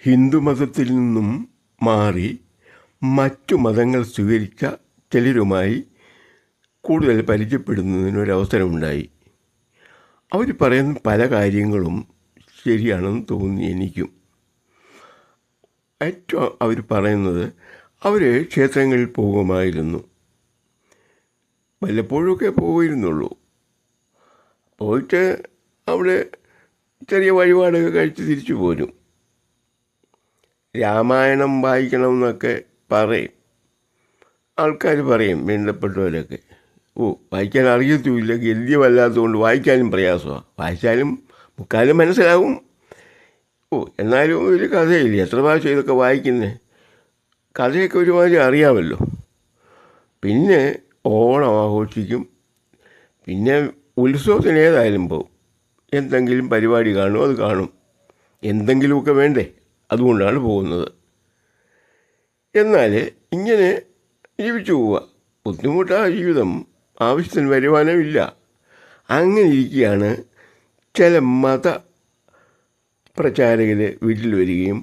ഹിന്ദുമതത്തിൽ നിന്നും മാറി മറ്റു മതങ്ങൾ സ്വീകരിച്ച ചിലരുമായി കൂടുതൽ പരിചയപ്പെടുന്നതിനൊരവസരമുണ്ടായി. അവർ പറയുന്ന പല കാര്യങ്ങളും ശരിയാണെന്ന് തോന്നി എനിക്കും. ഏറ്റവും അവർ പറയുന്നത് അവർ ക്ഷേത്രങ്ങളിൽ പോകുമായിരുന്നു. വല്ലപ്പോഴൊക്കെ പോയിരുന്നുള്ളൂ. പോയിട്ട് അവിടെ ചെറിയ വഴിപാടൊക്കെ കഴിച്ച് തിരിച്ചു പോരും. രാമായണം വായിക്കണമെന്നൊക്കെ പറയും, ആൾക്കാർ പറയും, വേണ്ടപ്പെട്ടവരൊക്കെ. വായിക്കാൻ അറിയത്തുമില്ല, ഗദ്യമല്ലാത്തതുകൊണ്ട് വായിക്കാനും പ്രയാസമാണ്. വായിച്ചാലും മുക്കാലും മനസ്സിലാവും. എന്നാലും ഒരു കഥയില്ലേ, എത്ര പ്രാവശ്യം ഇതൊക്കെ വായിക്കുന്നത്? കഥയൊക്കെ ഒരുമാതിരി അറിയാമല്ലോ. പിന്നെ ഓണം ആഘോഷിക്കും. പിന്നെ ഉത്സവത്തിന് ഏതായാലും പോകും. എന്തെങ്കിലും പരിപാടി കാണും, അത് കാണും. എന്തെങ്കിലുമൊക്കെ വേണ്ടേ, അതുകൊണ്ടാണ് പോകുന്നത്. എന്നാൽ ഇങ്ങനെ ജീവിച്ചു പോവുക. ബുദ്ധിമുട്ടാ ജീവിതം, ആവശ്യത്തിന് വരുമാനമില്ല. അങ്ങനെ ഇരിക്കുകയാണ് ചില മത പ്രചാരകർ വീട്ടിൽ വരികയും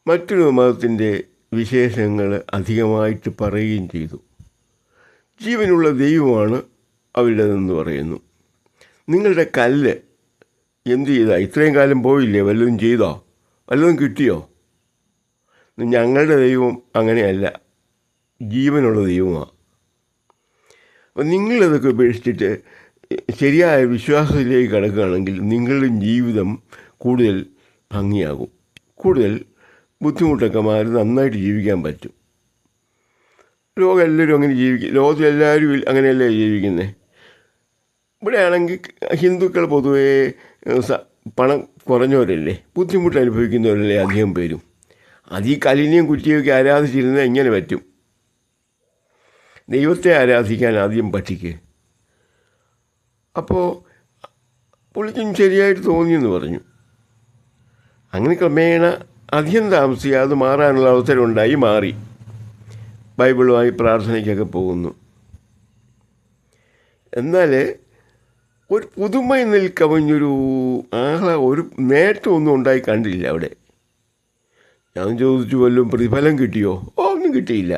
മറ്റൊരു മതത്തിൻ്റെ വിശേഷങ്ങൾ അധികമായിട്ട് പറയുകയും ചെയ്തു. ജീവനുള്ള ദൈവമാണ് അവരുടേതെന്ന് പറയുന്നു. നിങ്ങളുടെ കല്ല് എന്ത് ചെയ്താൽ ഇത്രയും കാലം പോയില്ലേ, വല്ലതും ചെയ്തോ, വല്ലതും കിട്ടിയോ? ഞങ്ങളുടെ ദൈവം അങ്ങനെയല്ല, ജീവനുള്ള ദൈവമാണ്. അപ്പം നിങ്ങളിതൊക്കെ ഉപേക്ഷിച്ചിട്ട് ശരിയായ വിശ്വാസത്തിലേക്ക് കടക്കുകയാണെങ്കിൽ നിങ്ങളുടെ ജീവിതം കൂടുതൽ ഭംഗിയാകും. കൂടുതൽ ബുദ്ധിമുട്ടൊക്കെ മാറി നന്നായിട്ട് ജീവിക്കാൻ പറ്റും. ലോകമെല്ലാവരും അങ്ങനെ ലോകത്തിലെല്ലാവരും അങ്ങനെയല്ലേ ജീവിക്കുന്നത്. ഇവിടെയാണെങ്കിൽ ഹിന്ദുക്കൾ പൊതുവേ പണം കുറഞ്ഞവരല്ലേ, ബുദ്ധിമുട്ട് അനുഭവിക്കുന്നവരല്ലേ അധികം പേരും. അത് ഈ കലിനെയും കുറ്റിയൊക്കെ ആരാധിച്ചിരുന്നാൽ ഇങ്ങനെ പറ്റും. ദൈവത്തെ ആരാധിക്കാൻ ആദ്യം പഠിക്കുക. അപ്പോൾ പുള്ളിക്കും ശരിയായിട്ട് തോന്നിയെന്ന് പറഞ്ഞു. അങ്ങനെ ക്രമേണ അധികം താമസിയാതെ മാറാനുള്ള അവസരം മാറി. ബൈബിളുമായി പ്രാർത്ഥനയ്ക്കൊക്കെ പോകുന്നു. എന്നാൽ ഒരു പുതുമയിൽ കവിഞ്ഞൊരു ഒരു നേട്ടമൊന്നും ഉണ്ടായി കണ്ടില്ല അവിടെ. ഞാൻ ചോദിച്ചു, വല്ലതും പ്രതിഫലം കിട്ടിയോ? ഒന്നും കിട്ടിയില്ല.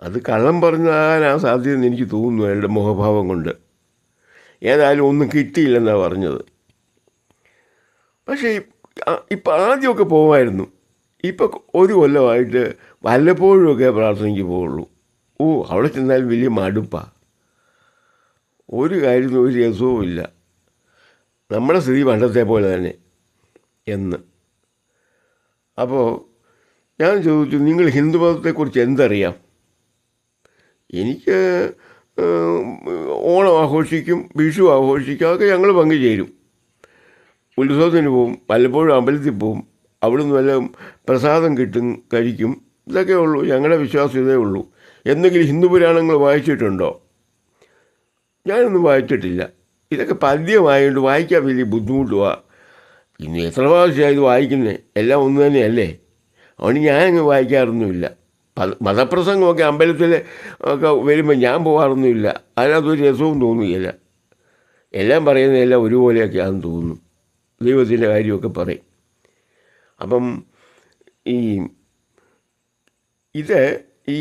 അത് കള്ളം പറഞ്ഞാൽ സാധ്യതയെന്ന് എനിക്ക് തോന്നുന്നു അയാളുടെ മുഖഭാവം കൊണ്ട്. ഏതായാലും ഒന്നും കിട്ടിയില്ലെന്നാണ് പറഞ്ഞത്. പക്ഷേ ഇപ്പം ആദ്യമൊക്കെ പോകുമായിരുന്നു. ഇപ്പം ഒരു കൊല്ലമായിട്ട് വല്ലപ്പോഴുമൊക്കെ പ്രാർത്ഥനയ്ക്ക് പോവുള്ളൂ. അവിടെ ചെന്നാലും വലിയ മടുപ്പാണ്. ഒരു കാര്യത്തിനും ഒരു രസവും ഇല്ല. നമ്മുടെ സ്ഥിതി പണ്ടത്തെ പോലെ തന്നെ എന്ന്. അപ്പോൾ ഞാൻ ചോദിച്ചു, നിങ്ങൾ ഹിന്ദുമതത്തെക്കുറിച്ച് എന്തറിയാം? എനിക്ക് ഓണം ആഘോഷിക്കും, വിഷു ആഘോഷിക്കും, അതൊക്കെ ഞങ്ങൾ പങ്കുചേരും. ഉത്സവത്തിന് പോവും, വല്ലപ്പോഴും അമ്പലത്തിൽ പോവും, അവിടുന്ന് വല്ല പ്രസാദം കിട്ടും, കഴിക്കും. ഇതൊക്കെ ഉള്ളൂ, ഞങ്ങളുടെ വിശ്വാസം ഇതേ ഉള്ളൂ. എന്തെങ്കിലും ഹിന്ദു പുരാണങ്ങൾ വായിച്ചിട്ടുണ്ടോ? ഞാനൊന്നും വായിച്ചിട്ടില്ല. ഇതൊക്കെ പദ്യമായതുകൊണ്ട് വായിക്കാൻ വലിയ ബുദ്ധിമുട്ടുമാണ്. ഇന്ന് എത്ര പ്രാവശ്യമായി ഇത് വായിക്കുന്നത്? എല്ലാം ഒന്ന് തന്നെയല്ലേ. അതുകൊണ്ട് ഞാനങ്ങ് വായിക്കാറൊന്നുമില്ല. മതപ്രസംഗമൊക്കെ അമ്പലത്തിൽ ഒക്കെ വരുമ്പോൾ ഞാൻ പോകാറൊന്നുമില്ല. അതിനകത്തൊരു രസവും തോന്നുകയില്ല. എല്ലാം പറയുന്നതെല്ലാം ഒരുപോലെയൊക്കെയാണെന്ന് തോന്നുന്നു. ദൈവത്തിൻ്റെ കാര്യമൊക്കെ പറയും. അപ്പം ഈ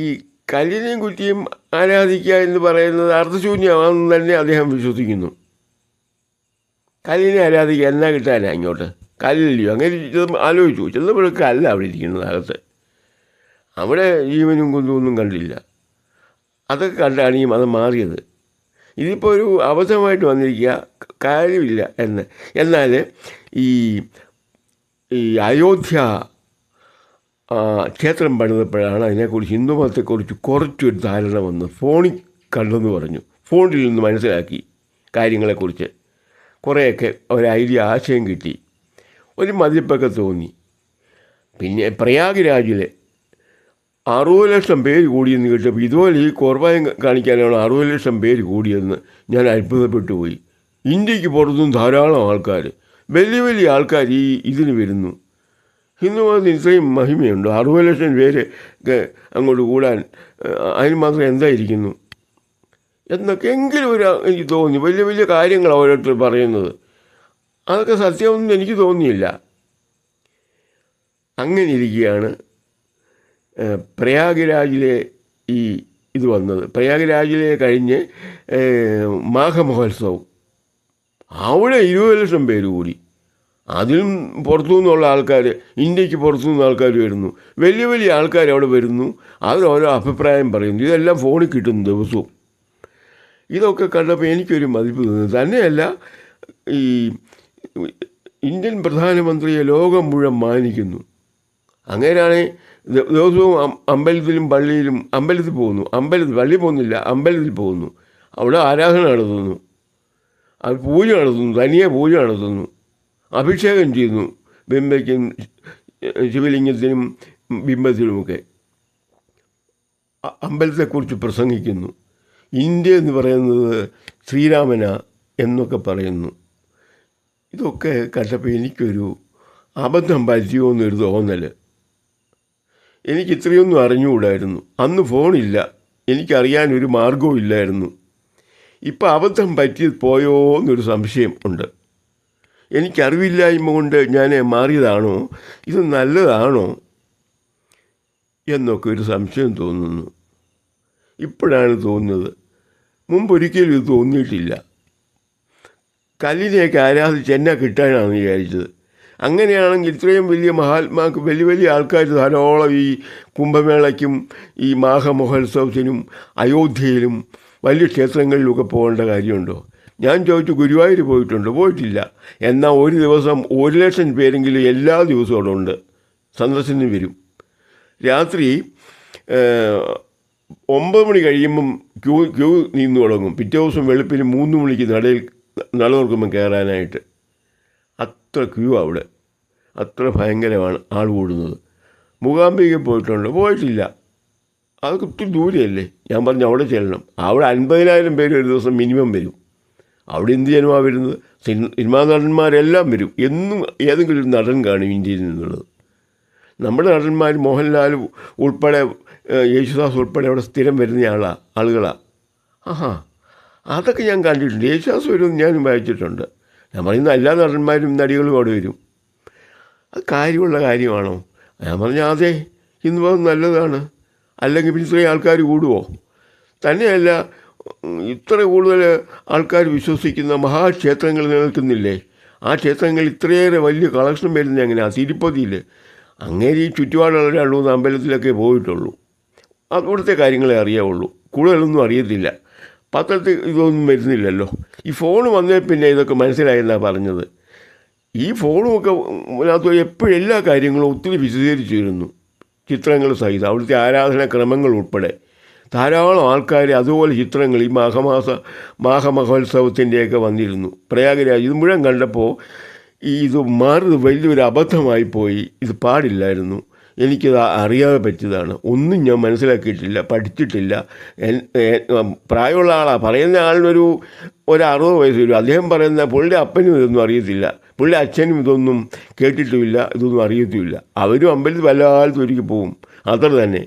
കല്ലിനെയും കുറ്റിയും ആരാധിക്കുക എന്ന് പറയുന്നത് അർത്ഥശൂന്യമാണെന്ന് തന്നെ അദ്ദേഹം വിശ്വസിക്കുന്നു. കല്ലിനെ ആരാധിക്കുക എന്നാ കിട്ടാനാ ഇങ്ങോട്ട്? കല്ലില്ലയോ? അങ്ങനെ ആലോചിച്ചു. ചെന്നപ്പോഴൊക്കെ അല്ല അവിടെ ഇരിക്കുന്നത് അകത്ത്. അവിടെ ജീവനും കുന്തമൊന്നും കണ്ടില്ല. അതൊക്കെ കണ്ടാണ് ഈ മതം മാറിയത്. ഇതിപ്പോൾ ഒരു അബദ്ധമായിട്ട് വന്നിരിക്കുക, കാര്യമില്ല എന്ന്. എന്നാൽ ഈ അയോധ്യ ക്ഷേത്രം പണിതപ്പോഴാണ് അതിനെക്കുറിച്ച് ഹിന്ദുമതത്തെക്കുറിച്ച് കുറച്ചൊരു ധാരണ വന്ന് ഫോണിൽ കണ്ടെന്ന് പറഞ്ഞു. ഫോണിൽ നിന്ന് മനസ്സിലാക്കി കാര്യങ്ങളെക്കുറിച്ച് കുറേയൊക്കെ ഒരു ഐഡിയ, ആശയം കിട്ടി. ഒരു മതിപ്പൊക്കെ തോന്നി. പിന്നെ പ്രയാഗ്രാജിൽ 60 ലക്ഷം പേര് കൂടിയെന്ന് കേട്ടപ്പോൾ ഇതുപോലെ ഈ കോർബായം കാണിക്കാനാണ് 60 ലക്ഷം പേര് കൂടിയെന്ന് ഞാൻ അത്ഭുതപ്പെട്ടു പോയി. ഇന്ത്യക്ക് പുറത്തും ധാരാളം ആൾക്കാർ, വലിയ വലിയ ആൾക്കാർ ഇതിന് വരുന്നു. ഹിന്ദുമതത്തിന് ഇത്രയും മഹിമയുണ്ടോ? 60 ലക്ഷം പേര് അങ്ങോട്ട് കൂടാൻ അതിന് മാത്രം എന്തായിരിക്കുന്നു എന്നൊക്കെ എങ്കിലും എനിക്ക് തോന്നി. വലിയ വലിയ കാര്യങ്ങൾ ഓരോരുത്തർ പറയുന്നത്, അതൊക്കെ സത്യമൊന്നും എനിക്ക് തോന്നിയില്ല. അങ്ങനെ ഇരിക്കുകയാണ് പ്രയാഗ്രാജിലെ ഈ ഇത് വന്നത്. പ്രയാഗ്രാജിലെ കഴിഞ്ഞ് മാഘമഹോത്സവം, അവിടെ 20 ലക്ഷം പേര് കൂടി. അതിലും പുറത്തു നിന്നുള്ള ആൾക്കാർ, ഇന്ത്യക്ക് പുറത്തു നിന്ന് ആൾക്കാർ വരുന്നു, വലിയ വലിയ ആൾക്കാർ അവിടെ വരുന്നു, അവരോരോ അഭിപ്രായം പറയുന്നു. ഇതെല്ലാം ഫോണിൽ കിട്ടുന്നു ദിവസവും. ഇതൊക്കെ കണ്ടപ്പോൾ എനിക്കൊരു മതിപ്പ് തോന്നുന്നു. തന്നെയല്ല, ഈ ഇന്ത്യൻ പ്രധാനമന്ത്രിയെ ലോകം മുഴുവൻ മാനിക്കുന്നു. അങ്ങനെയാണ് ദിവസവും അമ്പലത്തിലും പള്ളിയിലും, അമ്പലത്തിൽ പോകുന്നു, പള്ളി പോകുന്നില്ല, അമ്പലത്തിൽ പോകുന്നു, അവിടെ ആരാധന നടത്തുന്നു, അത് പൂജ നടത്തുന്നു, തനിയെ പൂജ നടത്തുന്നു, അഭിഷേകം ചെയ്യുന്നു, ബിംബയ്ക്കും ശിവലിംഗത്തിനും ബിംബത്തിനുമൊക്കെ അമ്പലത്തെക്കുറിച്ച് പ്രസംഗിക്കുന്നു. ഇന്ത്യ എന്ന് പറയുന്നത് ശ്രീരാമന എന്നൊക്കെ പറയുന്നു. ഇതൊക്കെ കണ്ടപ്പോൾ എനിക്കൊരു അബദ്ധം പറ്റിയോ എന്നൊരു തോന്നൽ. എനിക്ക് ഇത്രയൊന്നും അറിഞ്ഞുകൂടായിരുന്നു. അന്ന് ഫോണില്ല, എനിക്കറിയാനൊരു മാർഗവും ഇല്ലായിരുന്നു. ഇപ്പം അബദ്ധം പറ്റി പോയോ എന്നൊരു സംശയം ഉണ്ട്. എനിക്കറിവില്ലായ്മ കൊണ്ട് ഞാൻ മാറിയതാണോ, ഇത് നല്ലതാണോ എന്നൊക്കെ ഒരു സംശയം തോന്നുന്നു. ഇപ്പോഴാണ് തോന്നുന്നത്. മുമ്പൊരിക്കലും ഇത് തോന്നിയിട്ടില്ല. കല്ലിനെയൊക്കെ ആരാധിച്ച് എന്നെ കിട്ടാനാണ് വിചാരിച്ചത്. അങ്ങനെയാണെങ്കിൽ ഇത്രയും വലിയ മഹാത്മാക്ക് വലിയ വലിയ ആൾക്കാർ ധാരാളം ഈ കുംഭമേളയ്ക്കും ഈ മാഘമഹോത്സവത്തിനും അയോധ്യയിലും വലിയ ക്ഷേത്രങ്ങളിലൊക്കെ പോകേണ്ട കാര്യമുണ്ടോ? ഞാൻ ചോദിച്ചു, ഗുരുവായൂർ പോയിട്ടുണ്ടോ? പോയിട്ടില്ല. എന്നാൽ ഒരു ദിവസം 1 ലക്ഷം പേരെങ്കിലും എല്ലാ ദിവസവും അവിടെ ഉണ്ട്, സന്ദർശനം വരും. രാത്രി 9 മണി കഴിയുമ്പം ക്യൂ നീന്നു തുടങ്ങും. പിറ്റേ ദിവസം വെളുപ്പിന് 3 മണിക്ക് നട തുറക്കുമ്പം കയറാനായിട്ട്. അത്ര ക്യൂ അവിടെ, അത്ര ഭയങ്കരമാണ് ആൾ കൂടുന്നത്. മൂകാംബിക പോയിട്ടുണ്ടോ? പോയിട്ടില്ല. അതൊക്കെ ഒത്തിരി ദൂരെയല്ലേ. ഞാൻ പറഞ്ഞു അവിടെ ചെല്ലണം. അവിടെ 50,000 പേര് ഒരു ദിവസം മിനിമം വരും. അവിടെ എന്ത് ജനമാണ് വരുന്നത്? സിനിമാ നടന്മാരെല്ലാം വരും. എന്നും ഏതെങ്കിലും ഒരു നടൻ കാണും ഇന്ത്യയിൽ നിന്നുള്ളത്. നമ്മുടെ നടന്മാർ മോഹൻലാൽ ഉൾപ്പെടെ, യേശുദാസ് ഉൾപ്പെടെ അവിടെ സ്ഥിരം വരുന്ന ആളുകളാണ്. ആഹാ, അതൊക്കെ ഞാൻ കണ്ടിട്ടുണ്ട്. യേശുദാസ് വരുമെന്ന് ഞാനും വായിച്ചിട്ടുണ്ട്. ഞാൻ പറയുന്ന എല്ലാ നടന്മാരും നടികളും അവിടെ വരും. അത് കാര്യമുള്ള കാര്യമാണോ? ഞാൻ പറഞ്ഞ അതെ, ഇന്ന് പോകുന്നത് നല്ലതാണ്. അല്ലെങ്കിൽ പിന്നെ ഇത്രയും ആൾക്കാർ കൂടുമോ? തന്നെയല്ല, ഇത്ര കൂടുതൽ ആൾക്കാർ വിശ്വസിക്കുന്ന മഹാക്ഷേത്രങ്ങൾ നിലനിൽക്കുന്നില്ലേ? ആ ക്ഷേത്രങ്ങളിൽ ഇത്രയേറെ വലിയ കളക്ഷൻ വരുന്നത് എങ്ങനെയാണ്? തിരുപ്പതിയിൽ അങ്ങനെ ഈ ചുറ്റുപാടുള്ള 2-3 അമ്പലത്തിലൊക്കെ പോയിട്ടുള്ളൂ. അവിടുത്തെ കാര്യങ്ങളെ അറിയാവുള്ളൂ, കൂടുതലൊന്നും അറിയത്തില്ല. പത്രത്തിൽ ഇതൊന്നും വരുന്നില്ലല്ലോ. ഈ ഫോൺ വന്നേ പിന്നെ ഇതൊക്കെ മനസ്സിലായെന്നാണ് പറഞ്ഞത്. ഈ ഫോണുമൊക്കെ അതിനകത്ത് എപ്പോഴും എല്ലാ കാര്യങ്ങളും ഒത്തിരി വിശദീകരിച്ചു തരുന്നു, ചിത്രങ്ങൾ സഹിതം, അവിടുത്തെ ആരാധനാക്രമങ്ങൾ ഉൾപ്പെടെ. ധാരാളം ആൾക്കാർ അതുപോലെ ചിത്രങ്ങൾ ഈ മാഘമഹോത്സവത്തിൻ്റെയൊക്കെ വന്നിരുന്നു. പ്രയാഗരാജ് ഇത് മുഴുവൻ കണ്ടപ്പോൾ ഇത് മാറുന്നത് വലിയൊരു അബദ്ധമായിപ്പോയി. ഇത് പാടില്ലായിരുന്നു. എനിക്കത് അറിയാതെ പറ്റിയതാണ്. ഒന്നും ഞാൻ മനസ്സിലാക്കിയിട്ടില്ല, പഠിച്ചിട്ടില്ല. പ്രായമുള്ള ആളാണ് പറയുന്ന. ആളിനൊരു 60 വയസ്സ് വരും. അദ്ദേഹം പറയുന്ന പുള്ളിയുടെ അപ്പനും ഇതൊന്നും അറിയത്തില്ല, പുള്ളിയുടെ അച്ഛനും ഇതൊന്നും കേട്ടിട്ടുമില്ല, ഇതൊന്നും അറിയത്തുമില്ല. അവരും അമ്പലത്തിൽ വല്ലാതെ ഒരുക്കി പോവും, അത്ര തന്നെ.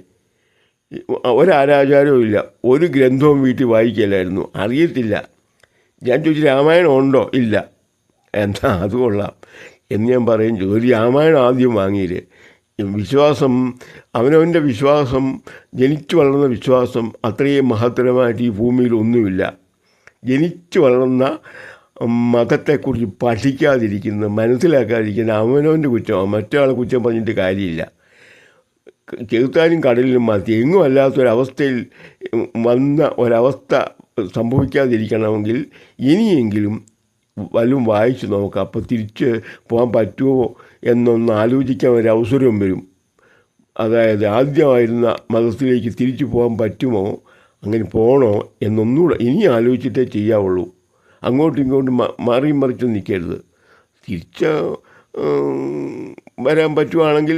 ഒരാചാരവും ഇല്ല, ഒരു ഗ്രന്ഥവും വീട്ടിൽ വായിക്കില്ലായിരുന്നു, അറിയത്തില്ല. ഞാൻ ചോദിച്ചു, രാമായണം ഉണ്ടോ? ഇല്ല. എന്താ അത് കൊള്ളാം എന്ന് ഞാൻ പറയും. ഒരു രാമായണം ആദ്യം വാങ്ങിയില്ലേ. വിശ്വാസം, അവനവൻ്റെ വിശ്വാസം, ജനിച്ചു വളർന്ന വിശ്വാസം അത്രയും മഹത്തരമായിട്ട് ഈ ഭൂമിയിൽ ഒന്നുമില്ല. ജനിച്ചു വളർന്ന മതത്തെക്കുറിച്ച് പഠിക്കാതിരിക്കുന്ന, മനസ്സിലാക്കാതിരിക്കുന്ന അവനവൻ്റെ കുറ്റമാണ്. മറ്റൊരാളെ കുറ്റം പറഞ്ഞിട്ട് കാര്യമില്ല. ചെറുത്താനും കടലിലും മാറ്റി എങ്ങും അല്ലാത്തൊരവസ്ഥയിൽ വന്ന ഒരവസ്ഥ സംഭവിക്കാതിരിക്കണമെങ്കിൽ ഇനിയെങ്കിലും വല്ലതും വായിച്ച് നോക്കാം. അപ്പോൾ തിരിച്ച് പോകാൻ പറ്റുമോ എന്നൊന്ന് ആലോചിക്കാൻ ഒരവസരം വരും. അതായത് ആദ്യമായിരുന്ന മതത്തിലേക്ക് തിരിച്ചു പോകാൻ പറ്റുമോ, അങ്ങനെ പോകണോ എന്നൊന്നുകൂടെ ഇനി ആലോചിച്ചിട്ടേ ചെയ്യാവുള്ളൂ. അങ്ങോട്ടും ഇങ്ങോട്ടും മാറിയും മറിച്ചും നിൽക്കരുത്. തിരിച്ച് വരാൻ പറ്റുവാണെങ്കിൽ,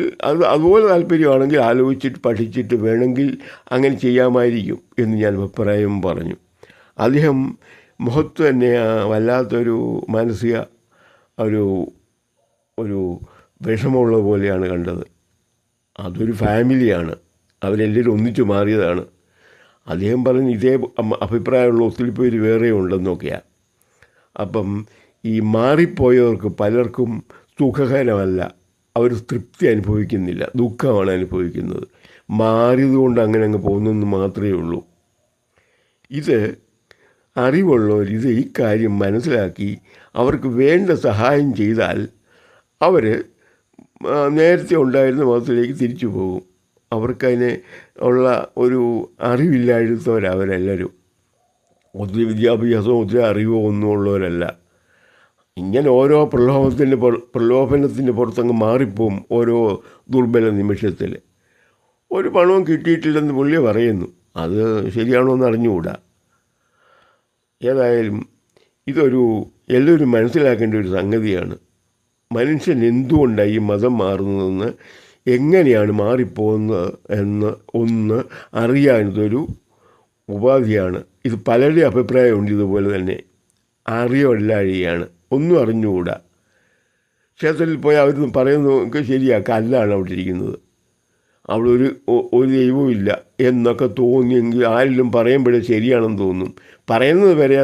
അതുപോലെ താല്പര്യമാണെങ്കിൽ ആലോചിച്ചിട്ട് പഠിച്ചിട്ട് വേണമെങ്കിൽ അങ്ങനെ ചെയ്യാമായിരിക്കും എന്ന് ഞാൻ അഭിപ്രായം പറഞ്ഞു. അദ്ദേഹം മുഖത്ത് തന്നെ വല്ലാത്തൊരു മാനസിക ഒരു വിഷമമുള്ള പോലെയാണ് കണ്ടത്. അതൊരു ഫാമിലിയാണ്, അവരെല്ലാവരും ഒന്നിച്ചു മാറിയതാണ്. അദ്ദേഹം പറഞ്ഞ് ഇതേ അഭിപ്രായമുള്ള ഒത്തിരി പേര് വേറെ ഉണ്ടെന്നൊക്കെയാണ്. അപ്പം ഈ മാറിപ്പോയവർക്ക് പലർക്കും സുഖകരമല്ല അവർ തൃപ്തി അനുഭവിക്കുന്നില്ല, ദുഃഖമാണ് അനുഭവിക്കുന്നത്. മാറിയതുകൊണ്ട് അങ്ങനെ അങ്ങ് പോകുന്നെന്ന് മാത്രമേ ഉള്ളൂ. ഇത് അറിവുള്ളവർ ഈ കാര്യം മനസ്സിലാക്കി അവർക്ക് വേണ്ട സഹായം ചെയ്താൽ അവർ നേരത്തെ ഉണ്ടായിരുന്ന മതത്തിലേക്ക് തിരിച്ചു പോകും. അവർക്കതിനെ ഉള്ള ഒരു അറിവില്ലായിരുന്നവരവരെല്ലാവരും. ഒത്തിരി വിദ്യാഭ്യാസമോ ഒത്തിരി അറിവോ ഒന്നും ഉള്ളവരല്ല. ഇങ്ങനെ ഓരോ പ്രലോഭനത്തിൻ്റെ പുറത്തങ്ങ് മാറിപ്പോവും ഓരോ ദുർബല നിമിഷത്തിൽ. ഒരു പണവും കിട്ടിയിട്ടില്ലെന്ന് പുള്ളി പറയുന്നു. അത് ശരിയാണോ എന്ന് അറിഞ്ഞുകൂടാ. ഏതായാലും എല്ലാവരും മനസ്സിലാക്കേണ്ട ഒരു സംഗതിയാണ്. മനുഷ്യൻ എന്തുകൊണ്ടാണ് ഈ മതം മാറുന്നതെന്ന്, എങ്ങനെയാണ് മാറിപ്പോകുന്നത് എന്ന് അറിയാനതൊരു ഉപാധിയാണ്. ഇത് പലരുടെ അഭിപ്രായമുണ്ട്. ഇതുപോലെ തന്നെ അറിവില്ലാഴിയാണ്, ഒന്നും അറിഞ്ഞുകൂടാ. ക്ഷേത്രത്തിൽ പോയി അവർ പറയുന്നത് ശരിയാണ്, കല്ലാണ് അവിടെ ഇരിക്കുന്നത്, അവിടെ ഒരു ദൈവവും ഇല്ല എന്നൊക്കെ തോന്നിയെങ്കിൽ ആരെങ്കിലും പറയുമ്പോഴേ ശരിയാണെന്ന് തോന്നും. പറയുന്നത് വരെ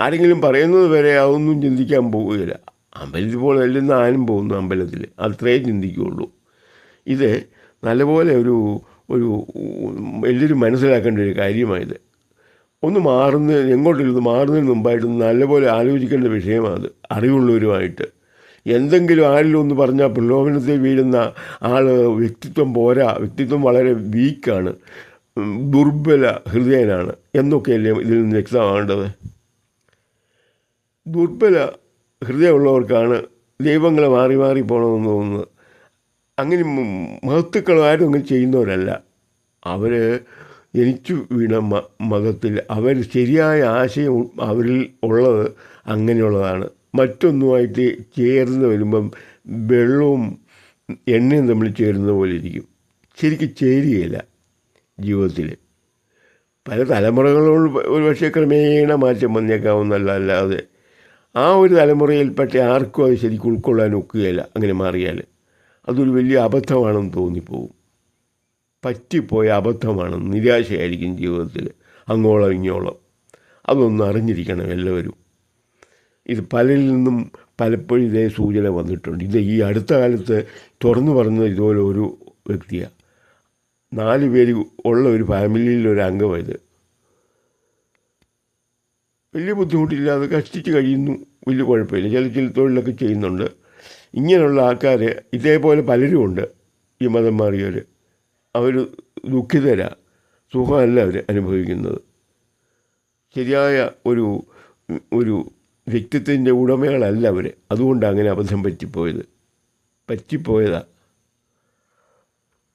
ആരെങ്കിലും പറയുന്നത് വരെ അതൊന്നും ചിന്തിക്കാൻ പോവുകയില്ല. അമ്പലത്തിൽ പോലെ അല്ലെന്ന് ആരും പോകുന്നു അമ്പലത്തിൽ, അത്രേ ചിന്തിക്കുകയുള്ളൂ. ഇത് നല്ലപോലെ ഒരു എല്ലാവരും മനസ്സിലാക്കേണ്ട ഒരു കാര്യമായത്. എങ്ങോട്ടിരുന്ന് മാറുന്നതിന് മുമ്പായിട്ട് നല്ലപോലെ ആലോചിക്കേണ്ട വിഷയമാണ്. അറിവുള്ളവരുമായിട്ട് എന്തെങ്കിലും ആരിലും ഒന്ന് പറഞ്ഞാൽ പ്രലോഭനത്തിൽ വീഴുന്ന ആൾ വ്യക്തിത്വം വളരെ വീക്കാണ്, ദുർബല ഹൃദയനാണ് എന്നൊക്കെയല്ലേ ഇതിൽ നിന്ന് വ്യക്തമാകേണ്ടത്. ദുർബല ഹൃദയമുള്ളവർക്കാണ് ദൈവങ്ങളെ മാറി മാറി പോകണമെന്ന് തോന്നുന്നത്. അങ്ങനെ മഹത്തുക്കൾ ആരും അങ്ങനെ ചെയ്യുന്നവരല്ല. അവർ ജനിച്ചു വീണ മതത്തിൽ അവർ ശരിയായ ആശയം അവരിൽ ഉള്ളത് അങ്ങനെയുള്ളതാണ്. മറ്റൊന്നുമായിട്ട് ചേർന്ന് വരുമ്പം വെള്ളവും എണ്ണയും തമ്മിൽ ചേരുന്ന പോലെ ഇരിക്കും. ശരിക്കും ചേരുകയില്ല ജീവിതത്തിൽ. പല തലമുറകളോട് ഒരു പക്ഷേ ക്രമേണ മാറ്റം വന്നേക്കാവുന്നല്ലാതെ ആ ഒരു തലമുറയിൽപ്പെട്ട ആർക്കും അത് ശരിക്കും ഉൾക്കൊള്ളാൻ ഒക്കുകയില്ല. അങ്ങനെ മാറിയാൽ അതൊരു വലിയ അബദ്ധമാണെന്ന് തോന്നിപ്പോവും. പറ്റിപ്പോയ അബദ്ധമാണ്, നിരാശയായിരിക്കും ജീവിതത്തിൽ അങ്ങോളം ഇങ്ങോളം. അതൊന്നും അറിഞ്ഞിരിക്കണം എല്ലാവരും. ഇത് പലരിൽ നിന്നും പലപ്പോഴും ഇതേ സൂചന വന്നിട്ടുണ്ട്. ഈ അടുത്ത കാലത്ത് തുറന്നു പറഞ്ഞത് ഇതുപോലെ ഒരു വ്യക്തിയാണ്. 4 പേര് ഉള്ള ഒരു ഫാമിലിയിലൊരു അംഗമായത്. വലിയ ബുദ്ധിമുട്ടില്ലാതെ കഷ്ടിച്ച് കഴിയുന്നു, വലിയ കുഴപ്പമില്ല. ചില തൊഴിലൊക്കെ ചെയ്യുന്നുണ്ട്. ഇങ്ങനെയുള്ള ആൾക്കാർ ഇതേപോലെ പലരും ഉണ്ട്. ഈ മതം മാറിയവർ അവർ ദുഃഖിതരാണ്, സുഖമല്ല അവർ അനുഭവിക്കുന്നത്. ശരിയായ ഒരു വ്യക്തിത്വത്തിൻ്റെ ഉടമകളല്ല അവർ. അതുകൊണ്ടാണ് അങ്ങനെ അബദ്ധം പറ്റിപ്പോയതാണ്.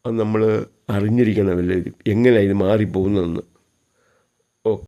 അത് നമ്മൾ അറിഞ്ഞിരിക്കണം എല്ലാവരും, എങ്ങനെയാണ് ഇത് മാറിപ്പോകുന്നതെന്ന്.